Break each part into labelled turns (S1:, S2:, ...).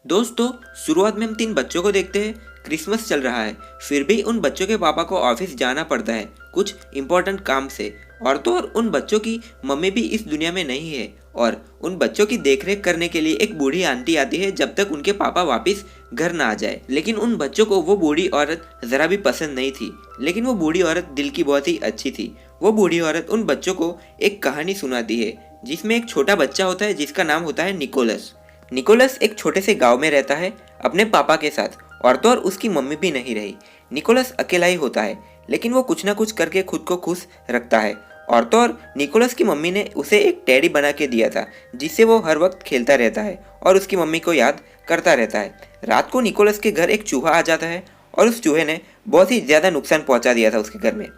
S1: दोस्तों, शुरुआत में हम तीन बच्चों को देखते हैं। क्रिसमस चल रहा है, फिर भी उन बच्चों के पापा को ऑफिस जाना पड़ता है कुछ इम्पोर्टेंट काम से। और तो और उन बच्चों की मम्मी भी इस दुनिया में नहीं है और उन बच्चों की देखरेख करने के लिए एक बूढ़ी आंटी आती है जब तक उनके पापा वापस घर ना आ जाए। लेकिन उन बच्चों को वो बूढ़ी औरत जरा भी पसंद नहीं थी। लेकिन वो बूढ़ी औरत दिल की बहुत ही अच्छी थी। वो बूढ़ी औरत उन बच्चों को एक कहानी सुनाती है जिसमें एक छोटा बच्चा होता है जिसका नाम होता है निकोलस। निकोलस एक छोटे से गांव में रहता है अपने पापा के साथ। और तो और उसकी मम्मी भी नहीं रही। निकोलस अकेला ही होता है, लेकिन वो कुछ ना कुछ करके खुद को खुश रखता है। और तो और निकोलस की मम्मी ने उसे एक टेडी बना के दिया था जिससे वो हर वक्त खेलता रहता है और उसकी मम्मी को याद करता रहता है। रात को निकोलस के घर एक चूहा आ जाता है और उस चूहे ने बहुत ही ज़्यादा नुकसान पहुंचा दिया था उसके घर में।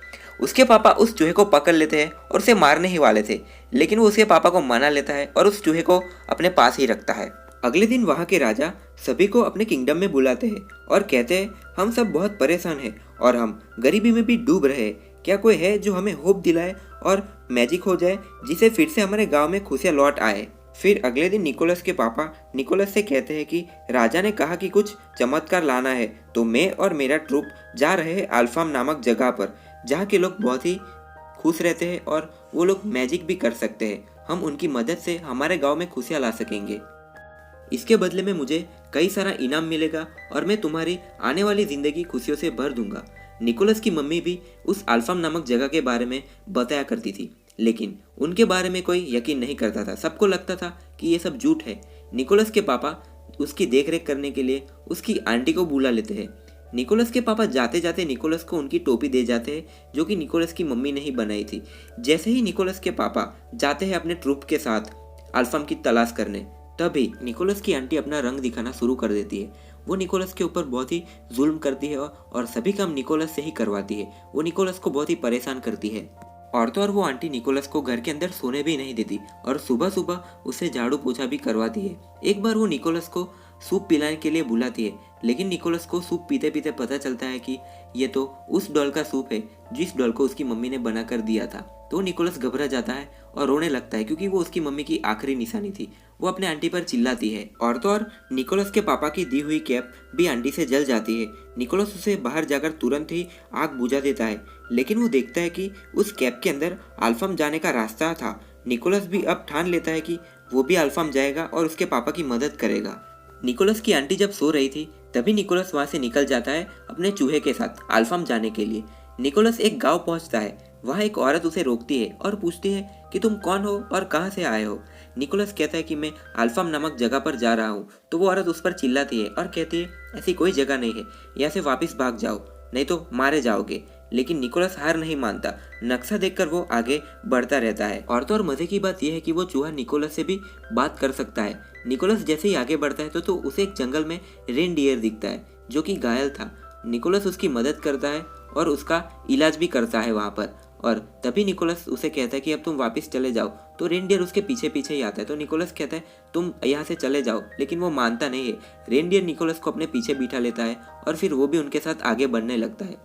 S1: उसके पापा उस चूहे को पकड़ लेते हैं और उसे मारने ही वाले थे, लेकिन वो उसके पापा को मना लेता है और उस चूहे को अपने पास ही रखता है। अगले दिन वहाँ के राजा सभी को अपने किंगडम में बुलाते हैं और कहते हैं, हम सब बहुत परेशान हैं और हम गरीबी में भी डूब रहे हैं। क्या कोई है जो हमें होप दिलाए और मैजिक हो जाए जिससे फिर से हमारे गांव में खुशियाँ लौट आए। फिर अगले दिन निकोलस के पापा निकोलस से कहते हैं कि राजा ने कहा कि कुछ चमत्कार लाना है, तो मैं और मेरा ट्रूप जा रहे हैं अल्फाम नामक जगह पर, जहाँ के लोग बहुत ही खुश रहते हैं और वो लोग मैजिक भी कर सकते हैं। हम उनकी मदद से हमारे गांव में खुशियाँ ला सकेंगे। इसके बदले में मुझे कई सारा इनाम मिलेगा और मैं तुम्हारी आने वाली जिंदगी खुशियों से भर दूंगा। निकोलस की मम्मी भी उस अल्फाम नामक जगह के बारे में बताया करती थी, लेकिन उनके बारे में कोई यकीन नहीं करता था। सबको लगता था कि ये सब झूठ है। निकोलस के पापा उसकी देखरेख करने के लिए उसकी आंटी को बुला लेते हैं। निकोलस के पापा जाते जाते निकोलस को उनकी टोपी दे जाते हैं जो कि निकोलस की मम्मी ने ही बनाई थी। जैसे ही निकोलस के पापा जाते हैं अपने ट्रूप के साथ अल्फाम की तलाश करने, तभी निकोलस की आंटी अपना रंग दिखाना शुरू कर देती है। वो निकोलस के ऊपर बहुत ही जुल्म करती है और सभी काम निकोलस से ही करवाती है। वो निकोलस को बहुत ही परेशान करती है। और तो और वो आंटी निकोलस को घर के अंदर सोने भी नहीं देती और सुबह सुबह उसे झाड़ू पोछा भी करवाती है। एक बार वो निकोलस को सूप पिलाने के लिए बुलाती है, लेकिन निकोलस को सूप पीते पीते पता चलता है कि ये तो उस डॉल का सूप है जिस डॉल को उसकी मम्मी ने बना कर दिया था। तो निकोलस घबरा जाता है और रोने लगता है क्योंकि वो उसकी मम्मी की आखिरी निशानी थी। वो अपने आंटी पर चिल्लाती है और तो और निकोलस के पापा की दी हुई कैप भी आंटी से जल जाती है। निकोलस उसे बाहर जाकर तुरंत ही आग बुझा देता है, लेकिन वो देखता है कि उस कैप के अंदर अल्फाम जाने का रास्ता था। निकोलस भी अब ठान लेता है कि वो भी अल्फाम जाएगा और उसके पापा की मदद करेगा। निकोलस की आंटी जब सो रही थी तभी निकोलस वहाँ से निकल जाता है अपने चूहे के साथ अल्फाम जाने के लिए। निकोलस एक गांव पहुँचता है। वहाँ एक औरत उसे रोकती है और पूछती है कि तुम कौन हो और कहाँ से आए हो। निकोलस कहता है कि मैं अल्फाम नामक जगह पर जा रहा हूँ। तो वो औरत उस पर चिल्लाती है और कहती है, ऐसी कोई जगह नहीं है, यहाँ से वापस भाग जाओ नहीं तो मारे जाओगे। लेकिन निकोलस हार नहीं मानता। नक्शा देखकर वो आगे बढ़ता रहता है। और तो और मजे की बात यह है कि वो चूहा निकोलस से भी बात कर सकता है। निकोलस जैसे ही आगे बढ़ता है तो उसे एक जंगल में रेनडियर दिखता है जो कि घायल था। निकोलस उसकी मदद करता है और उसका इलाज भी करता है वहाँ पर। और तभी निकोलस उसे कहता है कि अब तुम वापस चले जाओ। तो रेनडियर उसके पीछे पीछे ही आता है। तो निकोलस कहता है तुम यहाँ से चले जाओ, लेकिन वो मानता नहीं है। रेनडियर निकोलस को अपने पीछे बिठा लेता है और फिर वो भी उनके साथ आगे बढ़ने लगता है।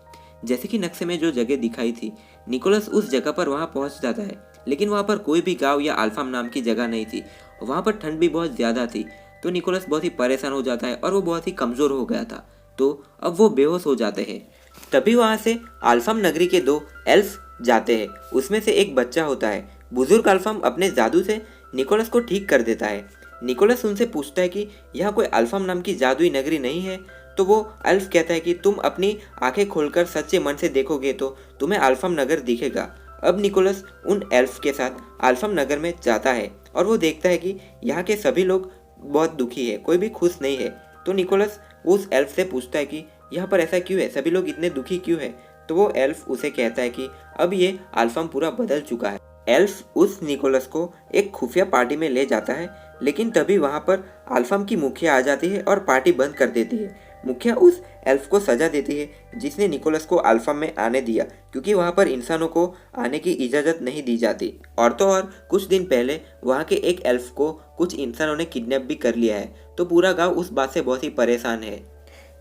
S1: जैसे कि नक्शे में जो जगह दिखाई थी, निकोलस उस जगह पर वहाँ पहुँच जाता है, लेकिन वहाँ पर कोई भी गाँव या अल्फाम नाम की जगह नहीं थी। वहाँ पर ठंड भी बहुत ज़्यादा थी। तो निकोलस बहुत ही परेशान हो जाता है और वो बहुत ही कमज़ोर हो गया था। तो अब वो बेहोश हो जाते हैं। तभी वहाँ से अल्फाम नगरी के दो एल्फ जाते हैं। उसमें से एक बच्चा होता है। बुजुर्ग अल्फाम अपने जादू से निकोलस को ठीक कर देता है। निकोलस उनसे पूछता है कि यह कोई अल्फाम नाम की जादुई नगरी नहीं है। तो वो एल्फ कहता है कि तुम अपनी आंखें खोलकर सच्चे मन से देखोगे तो तुम्हें अल्फाम नगर दिखेगा। अब निकोलस उन एल्फ के साथ अल्फाम नगर में जाता है और वो देखता है कि यहाँ के सभी लोग बहुत दुखी है, कोई भी खुश नहीं है। तो निकोलस उस एल्फ से पूछता है कि यहाँ पर ऐसा क्यों है, सभी लोग इतने दुखी क्यों है। तो वो एल्फ उसे कहता है कि अब ये अल्फाम पूरा बदल चुका है। एल्फ उस निकोलस को एक खुफिया पार्टी में ले जाता है, लेकिन तभी वहाँ पर अल्फाम की मुखिया आ जाती है और पार्टी बंद कर देती है। मुखिया उस एल्फ को सजा देती है जिसने निकोलस को अल्फाम में आने दिया, क्योंकि वहाँ पर इंसानों को आने की इजाज़त नहीं दी जाती। और तो और कुछ दिन पहले वहाँ के एक एल्फ को कुछ इंसानों ने किडनैप भी कर लिया है। तो पूरा गाँव उस बात से बहुत ही परेशान है।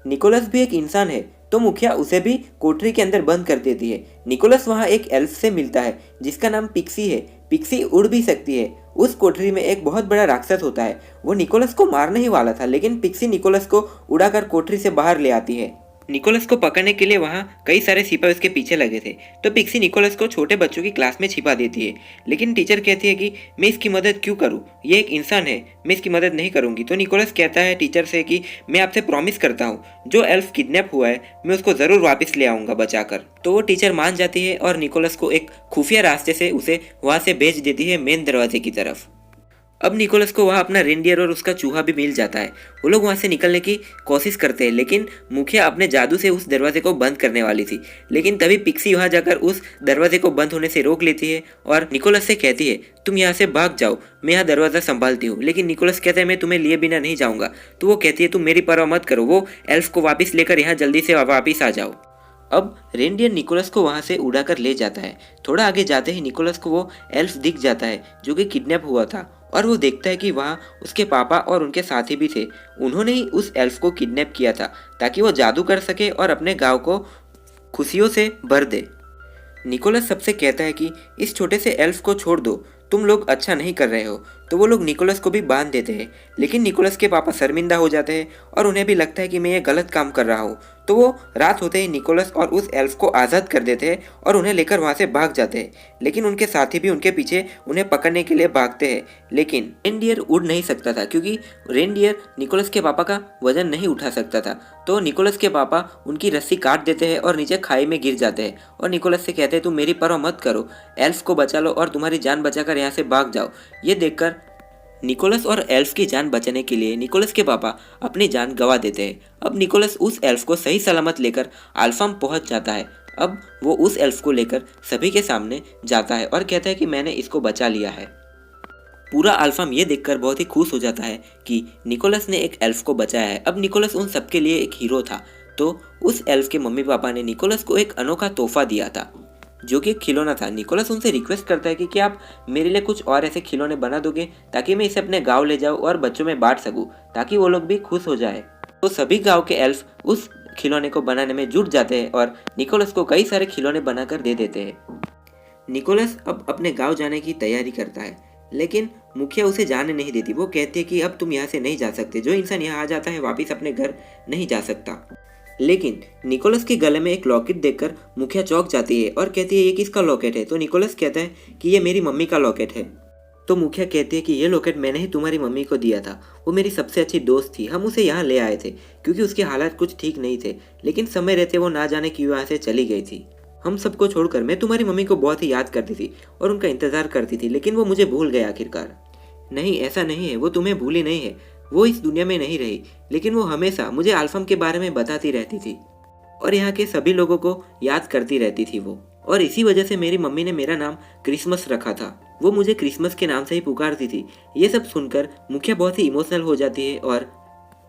S1: निकोलस भी एक इंसान है, तो मुखिया उसे भी कोठरी के अंदर बंद कर देती है। निकोलस वहाँ एक एल्फ से मिलता है जिसका नाम पिक्सी है। पिक्सी उड़ भी सकती है। उस कोठरी में एक बहुत बड़ा राक्षस होता है। वो निकोलस को मारने ही वाला था, लेकिन पिक्सी निकोलस को उड़ाकर कोठरी से बाहर ले आती है। निकोलस को पकड़ने के लिए वहाँ कई सारे सिपाही उसके पीछे लगे थे, तो पिक्सी निकोलस को छोटे बच्चों की क्लास में छिपा देती है। लेकिन टीचर कहती है कि मैं इसकी मदद क्यों करूँ, ये एक इंसान है, मैं इसकी मदद नहीं करूँगी। तो निकोलस कहता है टीचर से कि मैं आपसे प्रॉमिस करता हूँ, जो एल्फ किडनैप हुआ है मैं उसको ज़रूर वापस ले आऊँगा बचाकर। तो वो टीचर मान जाती है और निकोलस को एक खुफिया रास्ते से उसे वहाँ से भेज देती है मेन दरवाजे की तरफ। अब निकोलस को वहाँ अपना रेनडियर और उसका चूहा भी मिल जाता है। वो लोग वहाँ से निकलने की कोशिश करते हैं, लेकिन मुखिया अपने जादू से उस दरवाजे को बंद करने वाली थी। लेकिन तभी पिक्सी वहाँ जाकर उस दरवाजे को बंद होने से रोक लेती है और निकोलस से कहती है तुम यहाँ से भाग जाओ, मैं यहाँ दरवाज़ा संभालती हूँ। लेकिन निकोलस कहता है मैं तुम्हें लिए बिना नहीं जाऊँगा। तो वो कहती है तुम मेरी परवाह मत करो, वो एल्फ को वापस लेकर यहाँ जल्दी से वापस आ जाओ। अब रेनडियर निकोलस को वहाँ से उड़ाकर ले जाता है। थोड़ा आगे जाते ही निकोलस को वो एल्फ दिख जाता है जो कि किडनैप हुआ था, और वो देखता है कि वहाँ उसके पापा और उनके साथी भी थे। उन्होंने ही उस एल्फ को किडनैप किया था ताकि वो जादू कर सके और अपने गांव को खुशियों से भर दे। निकोलस सबसे कहता है कि इस छोटे से एल्फ को छोड़ दो, तुम लोग अच्छा नहीं कर रहे हो। तो वो लोग निकोलस को भी बांध देते हैं, लेकिन निकोलस के पापा शर्मिंदा हो जाते हैं और उन्हें भी लगता है कि मैं ये गलत काम कर रहा हूँ। तो वो रात होते ही निकोलस और उस एल्फ को आज़ाद कर देते हैं और उन्हें लेकर वहाँ से भाग जाते हैं। लेकिन उनके साथी भी उनके पीछे उन्हें पकड़ने के लिए भागते हैं। लेकिन रेनडियर उड़ नहीं सकता था, क्योंकि रेनडियर निकोलस के पापा का वजन नहीं उठा सकता था। तो निकोलस के पापा उनकी रस्सी काट देते हैं और नीचे खाई में गिर जाते हैं और निकोलस से कहते हैं तुम मेरी परवाह मत करो, एल्फ को बचा लो और तुम्हारी जान बचाकर यहाँ से भाग जाओ। ये देखकर निकोलस और एल्फ की जान बचाने के लिए निकोलस के पापा अपनी जान गंवा देते हैं। अब निकोलस उस एल्फ को सही सलामत लेकर अल्फाम पहुंच जाता है। अब वो उस एल्फ को लेकर सभी के सामने जाता है और कहता है कि मैंने इसको बचा लिया है। पूरा अल्फाम ये देखकर बहुत ही खुश हो जाता है कि निकोलस ने एक एल्फ को बचाया है। अब निकोलस उन सबके लिए एक हीरो था। तो उस एल्फ के मम्मी पापा ने निकोलस को एक अनोखा तोहफा दिया था, जो कि एक खिलौना था। निकोलस उनसे रिक्वेस्ट करता है कि क्या आप मेरे लिए कुछ और ऐसे खिलौने बना दोगे ताकि मैं इसे अपने गांव ले जाऊं और बच्चों में बांट सकूं, ताकि वो लोग भी खुश हो जाए। तो सभी गांव के एल्फ उस खिलौने को बनाने में जुट जाते हैं और निकोलस को कई सारे खिलौने बनाकर दे देते हैं। निकोलस अब अपने गाँव जाने की तैयारी करता है, लेकिन मुखिया उसे जाने नहीं देती। वो कहती है कि अब तुम यहाँ से नहीं जा सकते, जो इंसान यहाँ आ जाता है वापिस अपने घर नहीं जा सकता। लेकिन निकोलस के गले में एक लॉकेट देखकर मुखिया चौंक जाती है और कहती है ये किसका लॉकेट है। तो निकोलस कहता है कि ये मेरी मम्मी का लॉकेट है। तो मुखिया कहती है कि ये लॉकेट मैंने ही तुम्हारी मम्मी को दिया था, वो मेरी सबसे अच्छी दोस्त थी, हम उसे यहाँ ले आए थे क्योंकि उसके हालात कुछ ठीक नहीं थे, लेकिन समय रहते वो ना जाने क्यों यहाँ से चली गई थी। हम सबको छोड़कर मैं तुम्हारी मम्मी को बहुत ही याद करती थी और उनका इंतजार करती थी, लेकिन वो मुझे भूल गए आखिरकार। नहीं, ऐसा नहीं है, वो तुम्हें भूली नहीं है, वो इस दुनिया में नहीं रही, लेकिन वो हमेशा मुझे अल्फाम के बारे में बताती रहती थी और यहाँ के सभी लोगों को याद करती रहती थी वो। और इसी वजह से मेरी मम्मी ने मेरा नाम क्रिसमस रखा था, वो मुझे क्रिसमस के नाम से ही पुकारती थी। ये सब सुनकर मुखिया बहुत ही इमोशनल हो जाती है और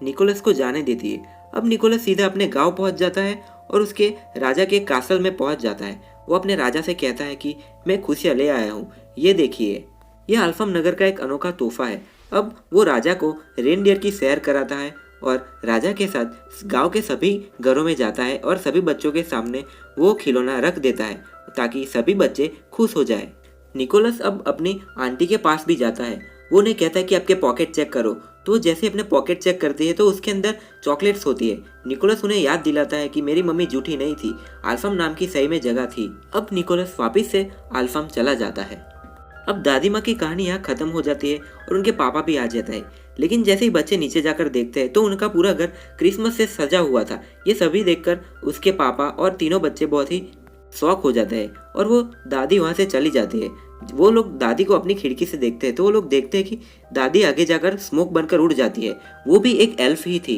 S1: निकोलस को जाने देती है। अब निकोलस सीधा अपने गाँव पहुँच जाता है और उसके राजा के कासल में पहुँच जाता है। वो अपने राजा से कहता है कि मैं खुशियाँ ले आया हूँ, ये देखिए, यह अल्फाम नगर का एक अनोखा तोहफा है। अब वो राजा को रेनडियर की सैर कराता है और राजा के साथ गांव के सभी घरों में जाता है और सभी बच्चों के सामने वो खिलौना रख देता है ताकि सभी बच्चे खुश हो जाए। निकोलस अब अपनी आंटी के पास भी जाता है। वो उन्हें कहता है कि आपके पॉकेट चेक करो। तो जैसे अपने पॉकेट चेक करती है तो उसके अंदर चॉकलेट्स होती है। निकोलस उन्हें याद दिलाता है कि मेरी मम्मी झूठी नहीं थी, अल्फाम नाम की सही में जगह थी। अब निकोलस वापिस से अल्फाम चला जाता है। अब दादी माँ की कहानी यहाँ खत्म हो जाती है और उनके पापा भी आ जाता है। लेकिन जैसे ही बच्चे नीचे जाकर देखते हैं तो उनका पूरा घर क्रिसमस से सजा हुआ था। ये सभी देखकर उसके पापा और तीनों बच्चे बहुत ही शौक हो जाते हैं और वो दादी वहाँ से चली जाती है। वो लोग दादी को अपनी खिड़की से देखते हैं तो वो लोग देखते हैं कि दादी आगे जाकर स्मोक बनकर उड़ जाती है। वो भी एक एल्फ ही थी।